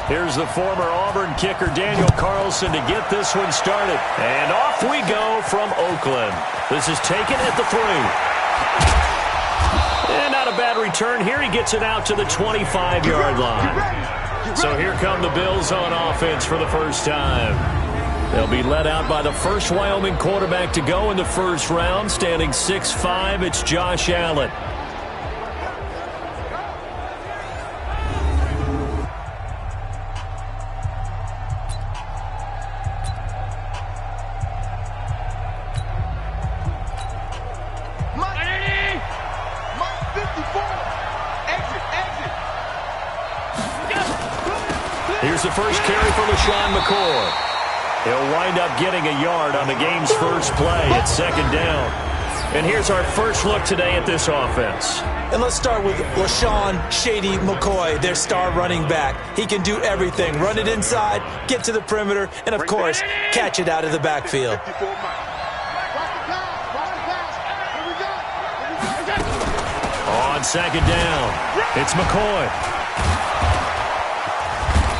Here's the former Auburn kicker Daniel Carlson to get this one started. And off we go from Oakland. This is taken at the 3. And not a bad return here. He gets it out to the 25-yard line. So here come the Bills on offense for the first time. They'll be led out by the first Wyoming quarterback to go in the first round. Standing 6'5", it's Josh Allen. Here's the first carry for LaShawn McCoy. He'll wind up getting a yard on the game's first play. It's second down. And here's our first look today at this offense. And let's start with LaShawn Shady McCoy, their star running back. He can do everything. Run it inside, get to the perimeter, and, of course, catch it out of the backfield. On second down, it's McCoy.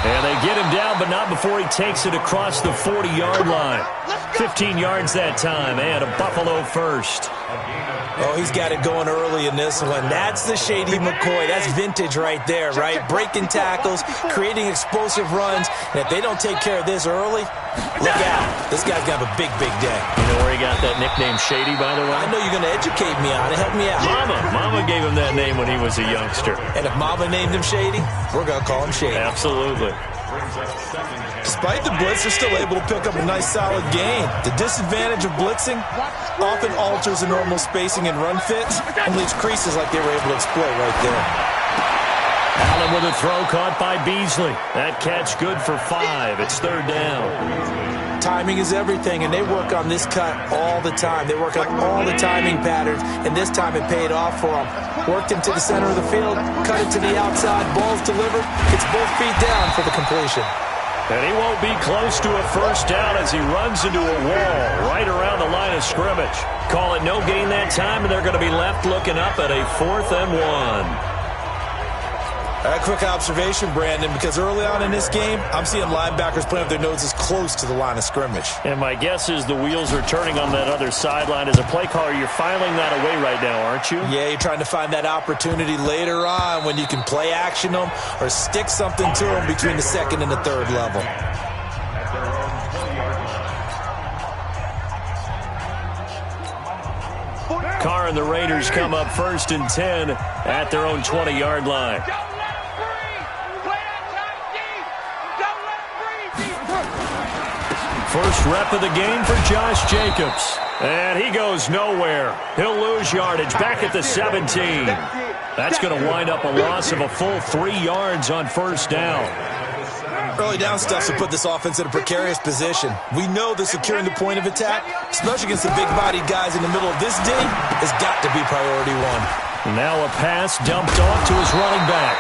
And they get him down, but not before he takes it across the 40-yard line. 15 yards that time, and a Buffalo first. Oh, he's got it going early in this one. That's the Shady McCoy. That's vintage right there, right? Breaking tackles, creating explosive runs. And if they don't take care of this early, look out. This guy's got a big, big day. You know where he got that nickname Shady, by the way? I know you're going to educate me on it. Help me out. Mama gave him that name when he was a youngster. And if Mama named him Shady, we're going to call him Shady. Absolutely. Despite the blitz, they're still able to pick up a nice, solid gain. The disadvantage of blitzing often alters the normal spacing and run fits and leaves creases like they were able to exploit right there. Allen with a throw caught by Beasley. That catch good for 5. It's third down. Timing is everything, and they work on this cut all the time. They work on all the timing patterns, and this time it paid off for them. Worked him to the center of the field, cut it to the outside, ball's delivered, gets both feet down for the completion. And he won't be close to a first down as he runs into a wall right around the line of scrimmage. Call it no gain that time, and they're going to be left looking up at a 4th and 1. A quick observation, Brandon, because early on in this game, I'm seeing linebackers playing with their noses close to the line of scrimmage. And my guess is the wheels are turning on that other sideline. As a play caller, you're filing that away right now, aren't you? Yeah, you're trying to find that opportunity later on when you can play action them or stick something to them between the second and the third level. Carr and the Raiders come up 1st and 10 at their own 20-yard line. First rep of the game for Josh Jacobs. And he goes nowhere. He'll lose yardage back at the 17. That's going to wind up a loss of a full 3 yards on first down. Early down stuff to put this offense in a precarious position. We know that securing the point of attack, especially against the big-bodied guys in the middle of this D, has got to be priority 1. Now a pass dumped off to his running back.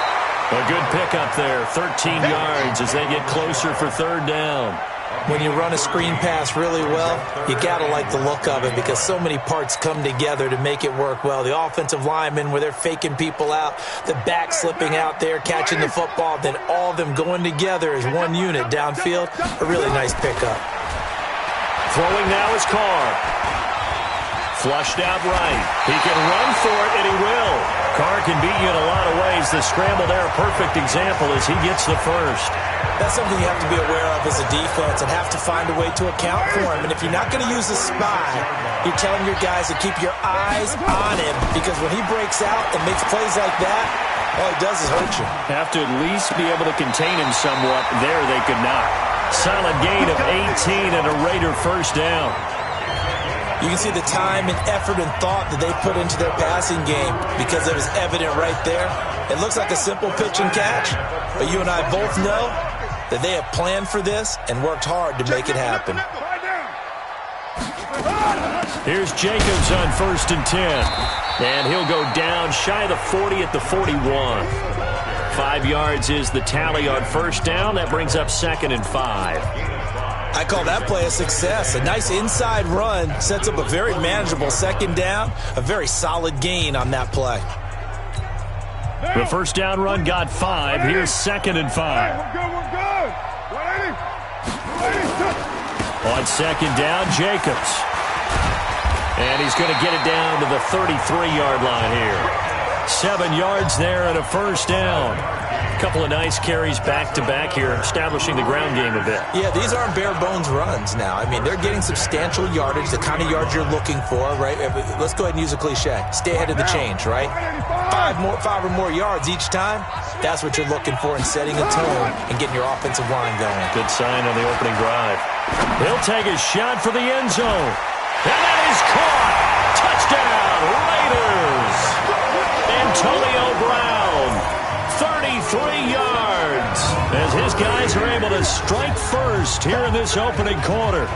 A good pickup there, 13 yards as they get closer for third down. When you run a screen pass really well, you got to like the look of it because so many parts come together to make it work well. The offensive linemen, where they're faking people out, the back slipping out there, catching the football, then all of them going together as one unit downfield. A really nice pickup. Throwing now is Carr. Flushed out right. He can run for it, and he will. Carr can beat you in a lot of ways. The scramble there, a perfect example as he gets the first. That's something you have to be aware of as a defense and have to find a way to account for him. And if you're not going to use a spy, you're telling your guys to keep your eyes on him because when he breaks out and makes plays like that, all he does is hurt you. Have to at least be able to contain him somewhat. There they could not. Solid gain of 18 and a Raider first down. You can see the time and effort and thought that they put into their passing game because it was evident right there. It looks like a simple pitch and catch, but you and I both know that they have planned for this and worked hard to make it happen. Here's Jacobs on 1st and 10. And he'll go down shy of the 40 at the 41. 5 yards is the tally on first down. That brings up 2nd and 5. I call that play a success. A nice inside run sets up a very manageable second down. A very solid gain on that play. The first down run got 5. Here's 2nd and 5. On second down, Jacobs. And he's going to get it down to the 33-yard line here. 7 yards there and a first down. A couple of nice carries back-to-back here, establishing the ground game a bit. Yeah, these aren't bare-bones runs now. I mean, they're getting substantial yardage, the kind of yards you're looking for, right? Let's go ahead and use a cliche. Stay ahead of the change, right? 5 or more yards each time. That's what you're looking for in setting a tone and getting your offensive line going. Good sign on the opening drive. He'll take a shot for the end zone. And that is caught. Touchdown, Raiders. Antonio Brown, 33 yards, as his guys are able to strike first here in this opening quarter.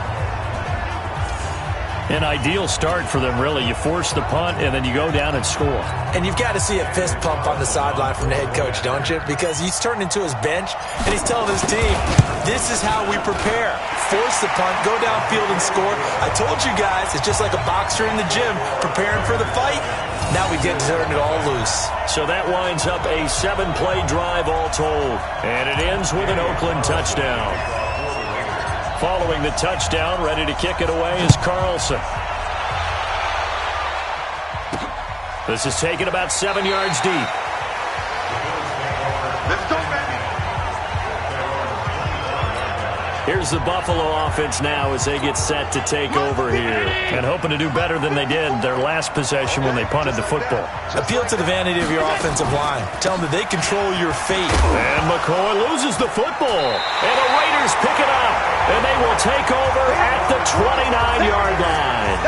An ideal start for them, really. You force the punt, and then you go down and score. And you've got to see a fist pump on the sideline from the head coach, don't you? Because he's turned into his bench, and he's telling his team, this is how we prepare. Force the punt, go downfield and score. I told you guys, it's just like a boxer in the gym preparing for the fight. Now we get to turn it all loose. So that winds up a 7-play drive all told. And it ends with an Oakland touchdown. Following the touchdown, ready to kick it away is Carlson. This is taken about 7 yards deep. Here's the Buffalo offense now as they get set to take over here. And hoping to do better than they did their last possession when they punted the football. Appeal to the vanity of your offensive line. Tell them that they control your fate. And McCoy loses the football. And the Raiders pick it up. And they will take over at the 29-yard line.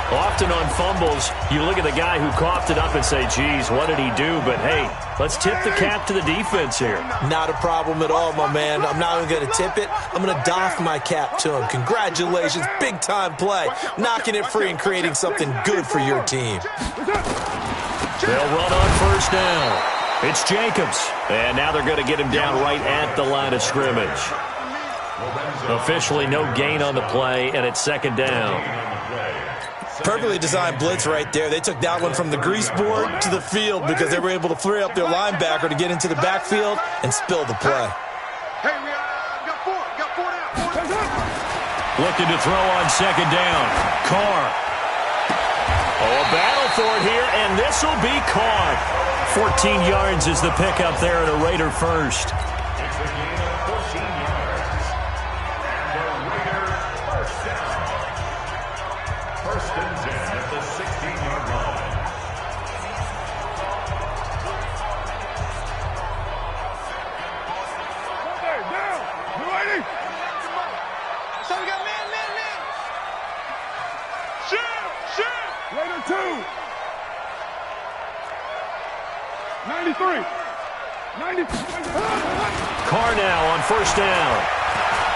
Often on fumbles, you look at the guy who coughed it up and say, geez, what did he do? But, hey, let's tip the cap to the defense here. Not a problem at all, my man. I'm not even going to tip it. I'm going to doff my cap to him. Congratulations. Big-time play. Knocking it free and creating something good for your team. They'll run on first down. It's Jacobs. And now they're going to get him down right at the line of scrimmage. Officially no gain on the play, and it's second down. Perfectly designed blitz right there. They took that one from the grease board to the field because they were able to free up their linebacker to get into the backfield and spill the play. Hey, we got four down. Looking to throw on second down. Carr. Oh, a battle for it here, and this will be caught. 14 yards is the pickup there at a Raider first. Raider 2. 93. Carr now on first down.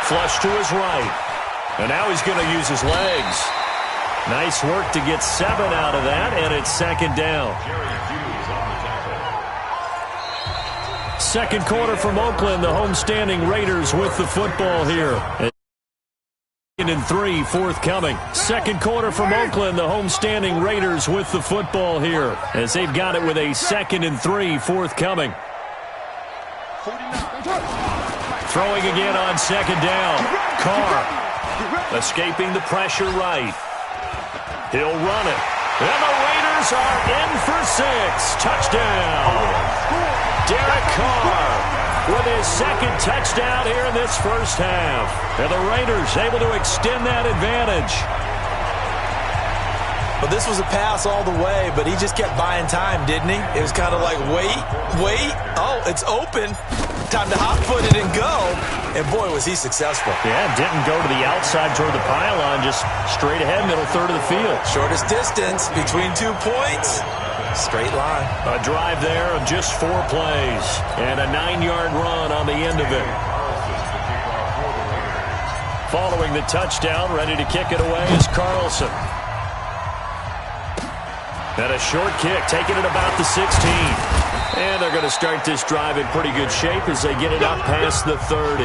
Flush to his right. And now he's going to use his legs. Nice work to get 7 out of that, and it's second down. Second quarter from Oakland, the homestanding Raiders with the football here. And 3 forthcoming. Second quarter from Oakland, the homestanding Raiders with the football here as they've got it with a 2nd and 3 forthcoming. Throwing again on second down. Carr escaping the pressure right. He'll run it. And the Raiders are in for 6. Touchdown. Derek Carr with his second touchdown here in this first half. And the Raiders able to extend that advantage. Well, this was a pass all the way, but he just kept buying time, didn't he? It was kind of like, wait. Oh, it's open. Time to hot-foot it and go. And, boy, was he successful. Yeah, didn't go to the outside toward the pylon, just straight ahead, middle third of the field. Shortest distance between 2 points. Straight line. A drive there of just 4 plays. And a 9-yard run on the end of it. Following the touchdown, ready to kick it away is Carlson. And a short kick, taking it about the 16. And they're going to start this drive in pretty good shape as they get it up past the 30.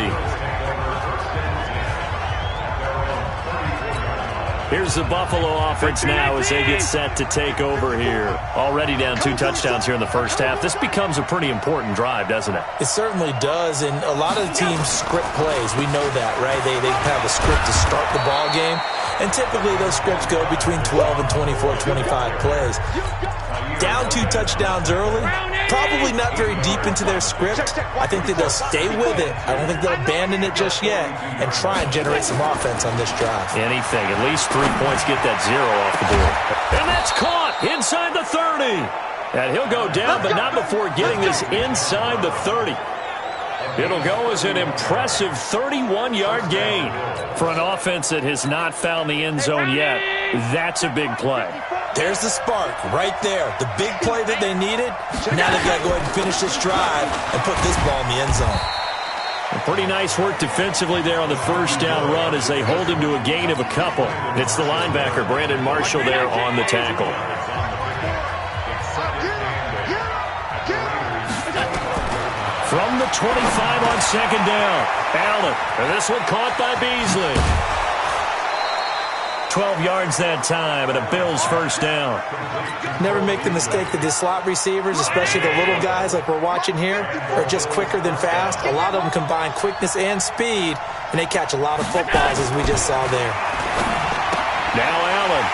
Here's the Buffalo offense now as they get set to take over here. Already down 2 touchdowns here in the first half. This becomes a pretty important drive, doesn't it? It certainly does, and a lot of the teams script plays. We know that, right? They have a script to start the ball game, and typically those scripts go between 12 and 24, 25 plays. Down 2 touchdowns early, probably not very deep into their script. I think that they'll stay with it. I don't think they'll abandon it just yet and try and generate some offense on this drive. Anything. At least 3 points, get that 0 off the board. And that's caught inside the 30. And he'll go down, but not before getting this inside the 30. It'll go as an impressive 31-yard gain. For an offense that has not found the end zone yet, that's a big play. There's the spark right there. The big play that they needed. Now they've got to go ahead and finish this drive and put this ball in the end zone. Pretty nice work defensively there on the first down run as they hold him to a gain of a couple. It's the linebacker, Brandon Marshall, there on the tackle. From the 25 on second down, Allen. And this one caught by Beasley. 12 yards that time, and a Bills first down. Never make the mistake that the slot receivers, especially the little guys like we're watching here, are just quicker than fast. A lot of them combine quickness and speed, and they catch a lot of footballs, as we just saw there. Now Allen.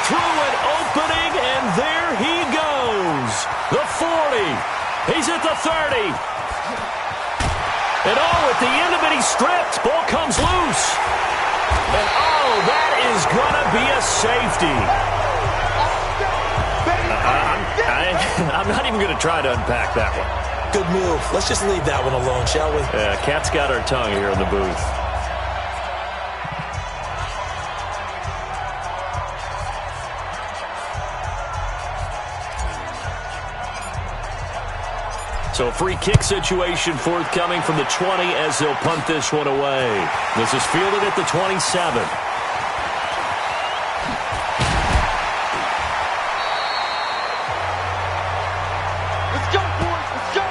Through an opening, and there he goes. The 40. He's at the 30. And at the end of it, he's stripped. Ball comes loose. And that is going to be a safety. I'm not even going to try to unpack that one. Good move. Let's just leave that one alone, shall we? Cat's got our tongue here in the booth. So a free kick situation forthcoming from the 20 as they'll punt this one away. This is fielded at the 27. Let's go, boys. Let's go.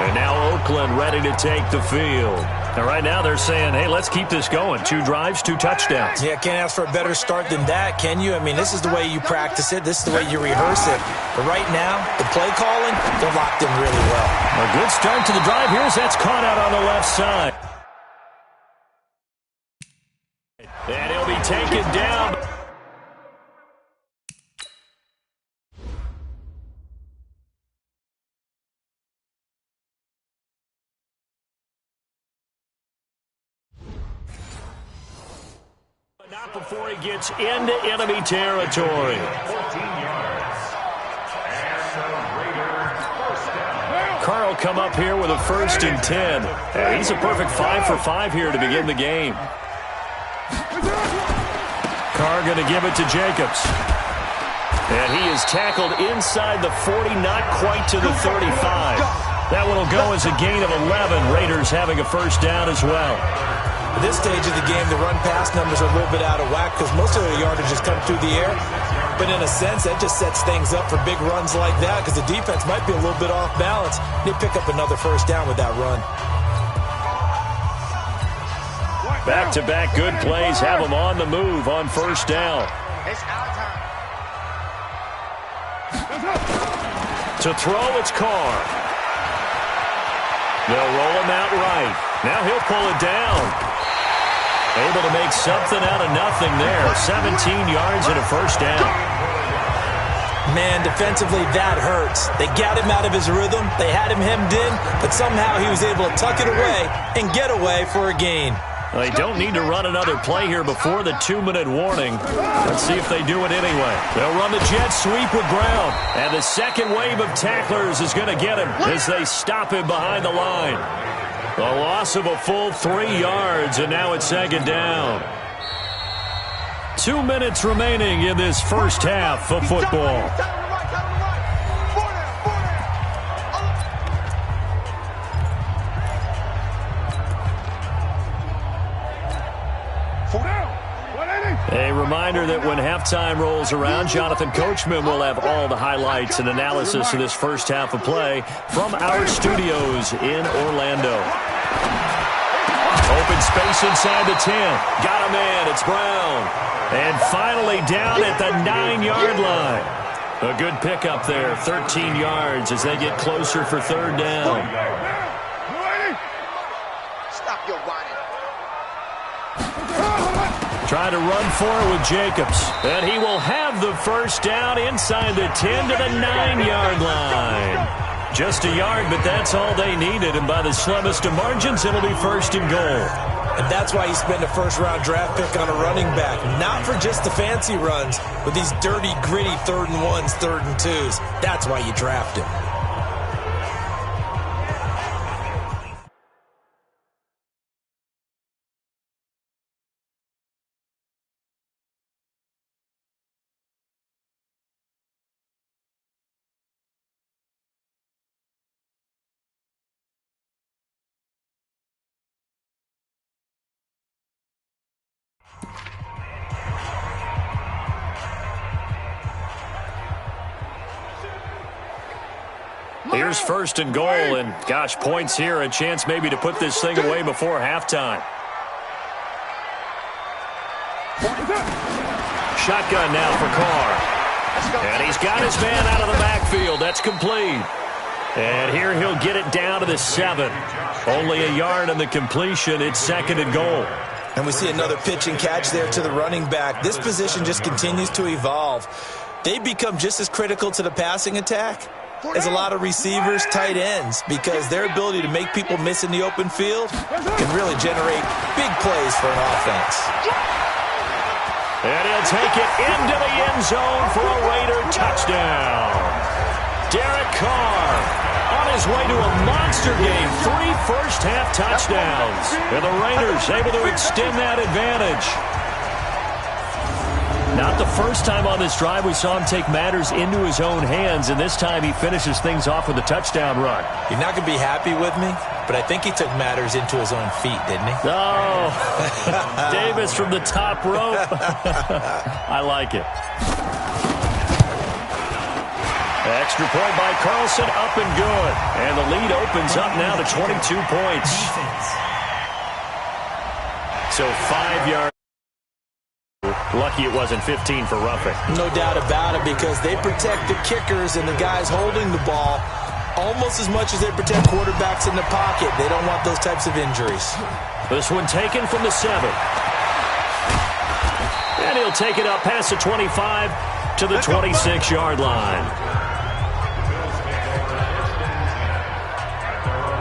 And now Oakland ready to take the field. And right now they're saying, hey, let's keep this going. 2 drives, 2 touchdowns. Yeah, can't ask for a better start than that, can you? I mean, this is the way you practice it. This is the way you rehearse it. But right now, the play calling, they're locked in really well. A good start to the drive here as that's caught out on the left side. And he'll be taken down. Not before he gets into enemy territory. 14 yards. Carl come up here with a 1st and 10. And he's a perfect 5 for 5 here to begin the game. Carr going to give it to Jacobs. And he is tackled inside the 40, not quite to the 35. That one will go as a gain of 11. Raiders having a first down as well. At this stage of the game, the run-pass numbers are a little bit out of whack because most of the yardage has come through the air. But in a sense, that just sets things up for big runs like that because the defense might be a little bit off balance. They pick up another first down with that run. Back-to-back good plays have them on the move on first down. It's our time. To throw, it's Carr. They'll roll him out right. Now he'll pull it down. Able to make something out of nothing there. 17 yards and a first down. Man, defensively, that hurts. They got him out of his rhythm. They had him hemmed in, but somehow he was able to tuck it away and get away for a gain. Well, they don't need to run another play here before the 2-minute warning. Let's see if they do it anyway. They'll run the jet sweep with Brown. And the second wave of tacklers is going to get him as they stop him behind the line. A loss of a full 3 yards, and now it's second down. 2 minutes remaining in this first half of football. A reminder that when halftime rolls around, Jonathan Coachman will have all the highlights and analysis of this first half of play from our studios in Orlando. Open space inside the 10. Got him in. It's Brown. And finally down at the 9-yard line. A good pickup there. 13 yards as they get closer for third down. Stop your whining. Trying to run for it with Jacobs. And he will have the first down inside the 10 to the 9-yard line. Just a yard, but that's all they needed. And by the slimmest of margins, it'll be first and goal. And that's why you spend a first-round draft pick on a running back. Not for just the fancy runs, but these dirty, gritty 3rd and 1s, 3rd and 2s. That's why you draft him. Here's first and goal, and gosh, points here, a chance maybe to put this thing away before halftime. Shotgun now for Carr. And he's got his man out of the backfield. That's complete. And here he'll get it down to the 7. Only a yard on the completion. It's second and goal. And we see another pitch and catch there to the running back. This position just continues to evolve. They become just as critical to the passing attack as a lot of receivers, tight ends, because their ability to make people miss in the open field can really generate big plays for an offense. And he'll take it into the end zone for a Raider touchdown. Derek Carr on his way to a monster game. 3 first-half touchdowns. And the Raiders able to extend that advantage. Not the first time on this drive we saw him take matters into his own hands, and this time he finishes things off with a touchdown run. You're not going to be happy with me, but I think he took matters into his own feet, didn't he? Oh, Davis from the top rope. I like it. Extra point by Carlson, up and good. And the lead opens up now to 22 points. So 5 yards. Lucky it wasn't 15 for roughing. No doubt about it, because they protect the kickers and the guys holding the ball almost as much as they protect quarterbacks in the pocket. They don't want those types of injuries. This one taken from the 7. And he'll take it up past the 25 to the 26-yard line.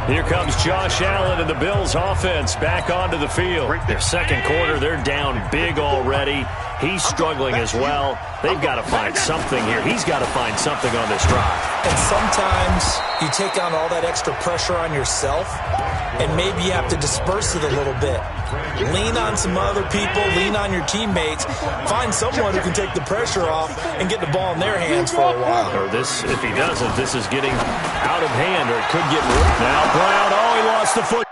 Here comes Josh Allen and the Bills offense back onto the field. Their second quarter, they're down big already. He's struggling as well. They've got to find something here. He's got to find something on this drive. And sometimes you take on all that extra pressure on yourself, and maybe you have to disperse it a little bit. Lean on some other people, lean on your teammates, find someone who can take the pressure off and get the ball in their hands for a while. Or this, if he doesn't, this is getting out of hand, or it could get ripped. Now Brown, oh, he lost the foot.